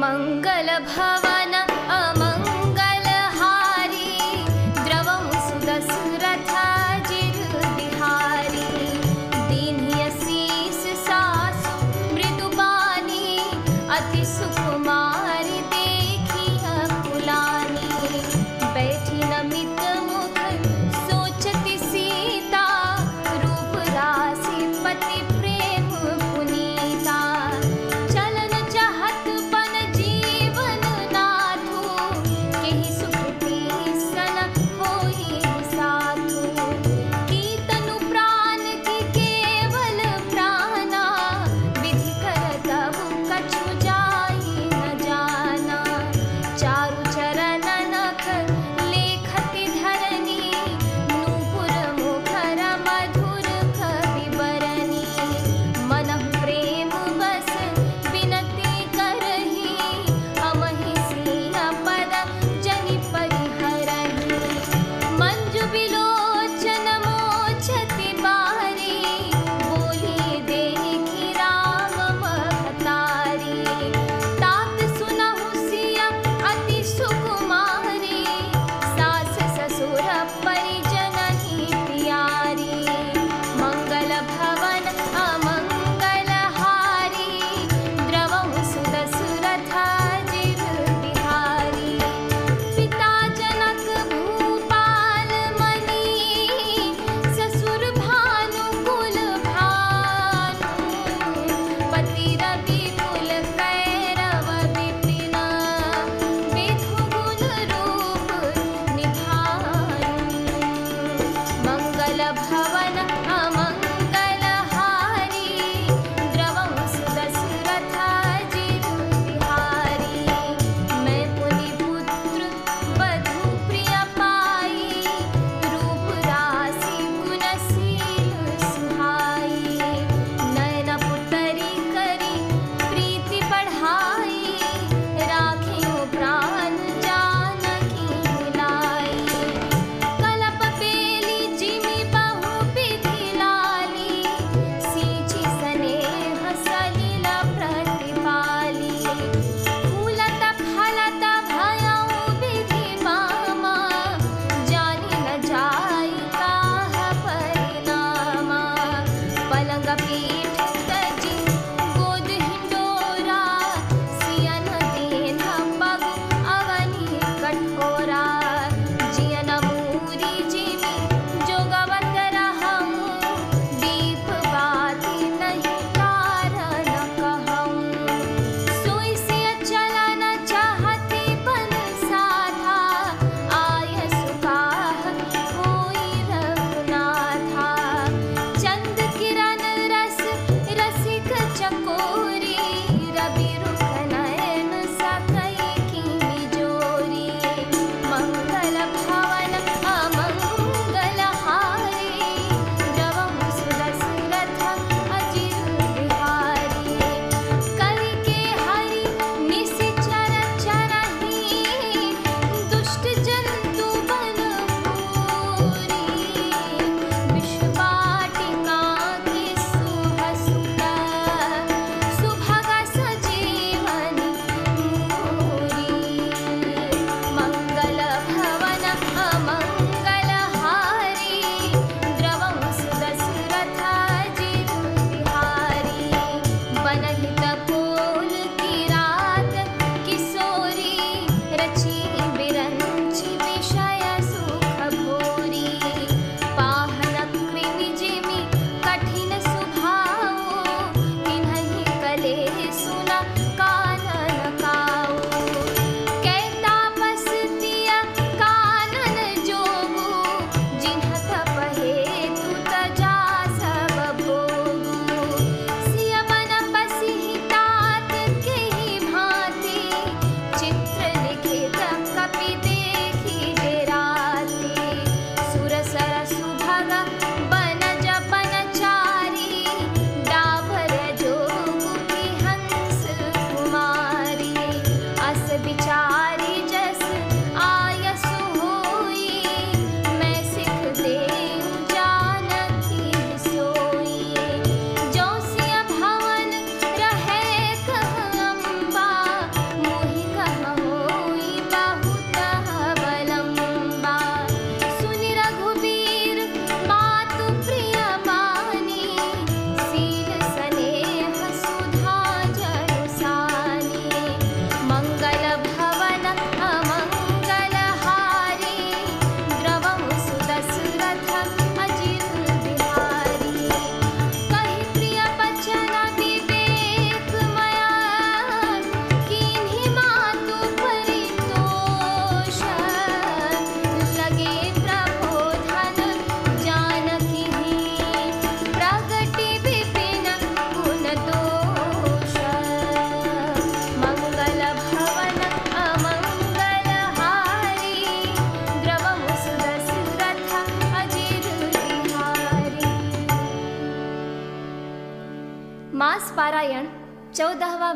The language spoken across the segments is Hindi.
मंगल भवन अमंगलहारी द्रवं सुदशरथ जिर बिहारी दीन्हि असीस सासु मृदुबानी अति सुकुमारी देखी अकुलानी बैठी नमित मुख सोचती सीता रूप राशि पति प्रेम पुनीता चलन चाहत बन जीवन नाथू केहि सुकृति सन होई साधु की तनु प्राण की केवल प्राणा विधि करतहु कछु जाई न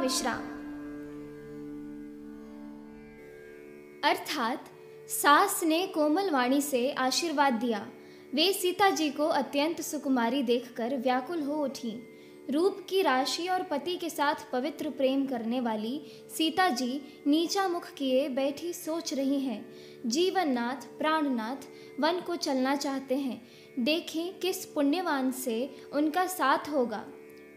विश्राम। अर्थात सास ने कोमल वाणी से आशीर्वाद दिया। वे सीता जी को अत्यंत सुकुमारी देखकर व्याकुल हो उठी। रूप की राशि और पति के साथ पवित्र प्रेम करने वाली सीता जी नीचा मुख किए बैठी सोच रही हैं। जीवननाथ प्राणनाथ वन को चलना चाहते हैं। देखें किस पुण्यवान से उनका साथ होगा।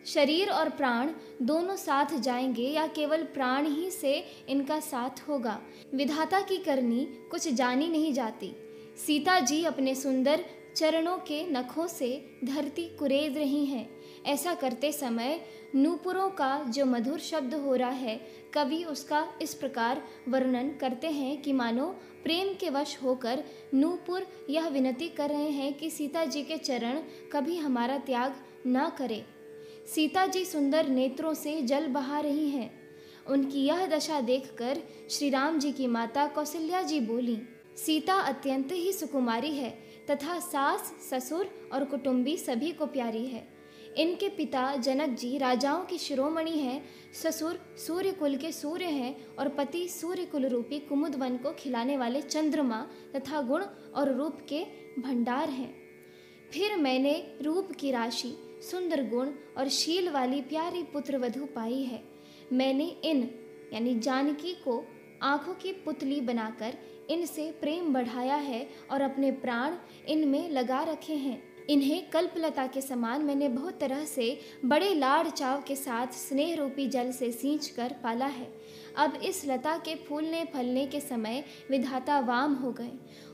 शरीर और प्राण दोनों साथ जाएंगे या केवल प्राण ही से इनका साथ होगा। विधाता की करनी कुछ जानी नहीं जाती। सीता जी अपने सुंदर चरणों के नखों से धरती कुरेद रही हैं। ऐसा करते समय नूपुरों का जो मधुर शब्द हो रहा है, कवि उसका इस प्रकार वर्णन करते हैं कि मानो प्रेम के वश होकर नूपुर यह विनती कर रहे हैं कि सीता जी के चरण कभी हमारा त्याग न करे। सीता जी सुंदर नेत्रों से जल बहा रही हैं। उनकी यह दशा देखकर श्री राम जी की माता कौशल्या जी बोली, सीता अत्यंत ही सुकुमारी है तथा सास ससुर और कुटुंबी सभी को प्यारी है। इनके पिता जनक जी राजाओं की शिरोमणि हैं। ससुर सूर्य कुल के सूर्य हैं और पति सूर्य कुल रूपी कुमुद वन को खिलाने वाले चंद्रमा तथा गुण और रूप के भंडार हैं। फिर मैंने रूप की राशि, सुंदर गुण और शील वाली प्यारी पुत्र वधू पाई है। मैंने इन यानी जानकी को आंखों की पुतली बनाकर इनसे प्रेम बढ़ाया है और अपने प्राण इनमें लगा रखे हैं। इन्हें कल्पलता के समान मैंने बहुत तरह से बड़े लाड़ चाव के साथ स्नेह रूपी जल से सींच कर पाला है। अब इस लता के फूलने फलने के समय विधाता वाम हो गए।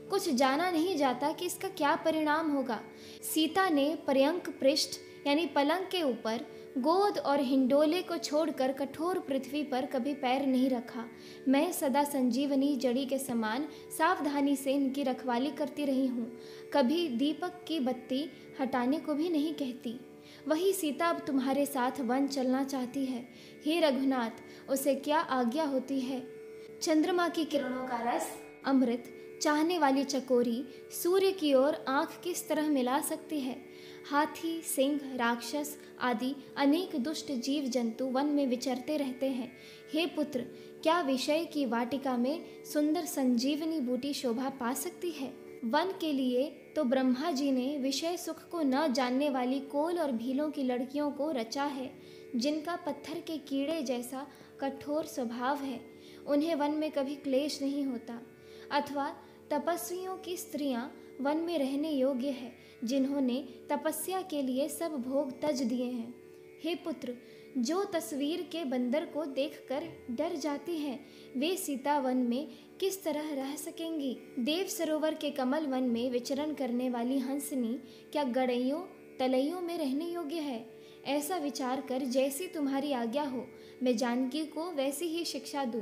कुछ जाना नहीं जाता कि इसका क्या परिणाम होगा। सीता ने पर्यंक पृष्ठ यानी पलंग के ऊपर गोद और हिंडोले को छोड़कर कठोर पृथ्वी पर कभी पैर नहीं रखा। मैं सदा संजीवनी जड़ी के समान सावधानी से इनकी रखवाली करती रही हूँ। कभी दीपक की बत्ती हटाने को भी नहीं कहती। वही सीता अब तुम्हारे साथ वन चलना चाहती है। हे रघुनाथ, उसे क्या आज्ञा होती है। चंद्रमा की किरणों का रस अमृत चाहने वाली चकोरी सूर्य की ओर आंख किस तरह मिला सकती है। हाथी, सिंह, राक्षस आदि अनेक दुष्ट जीव जंतु वन में विचरते रहते हैं। हे पुत्र, क्या विषय की वाटिका में सुंदर संजीवनी बूटी शोभा पा सकती है। वन के लिए तो ब्रह्मा जी ने विषय सुख को न जानने वाली कोल और भीलों की लड़कियों को रचा है, जिनका पत्थर के कीड़े जैसा कठोर स्वभाव है। उन्हें वन में कभी क्लेश नहीं होता। अथवा तपस्वियों की स्त्रियां वन में रहने योग्य है, जिन्होंने तपस्या के लिए सब भोग तज दिए हैं। हे पुत्र, जो तस्वीर के बंदर को देखकर डर जाती हैं, वे सीता वन में किस तरह रह सकेंगी। देव सरोवर के कमल वन में विचरण करने वाली हंसनी क्या गड़ैयों तलैयों में रहने योग्य है। ऐसा विचार कर जैसी तुम्हारी आज्ञा हो, मैं जानकी को वैसी ही शिक्षा दूं।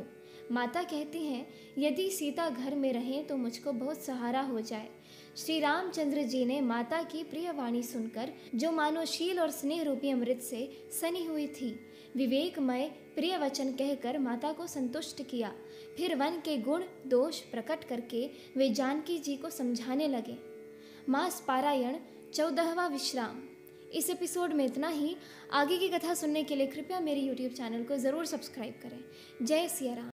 माता कहती हैं, यदि सीता घर में रहें तो मुझको बहुत सहारा हो जाए। श्री रामचंद्र जी ने माता की प्रिय वाणी सुनकर, जो मानवशील और स्नेह रूपी अमृत से सनी हुई थी, विवेकमय प्रिय वचन कहकर माता को संतुष्ट किया। फिर वन के गुण दोष प्रकट करके वे जानकी जी को समझाने लगे। मास पारायण 14वां विश्राम। इस एपिसोड में इतना ही। आगे की कथा सुनने के लिए कृपया मेरे YouTube चैनल को ज़रूर सब्सक्राइब करें। जय सिया राम।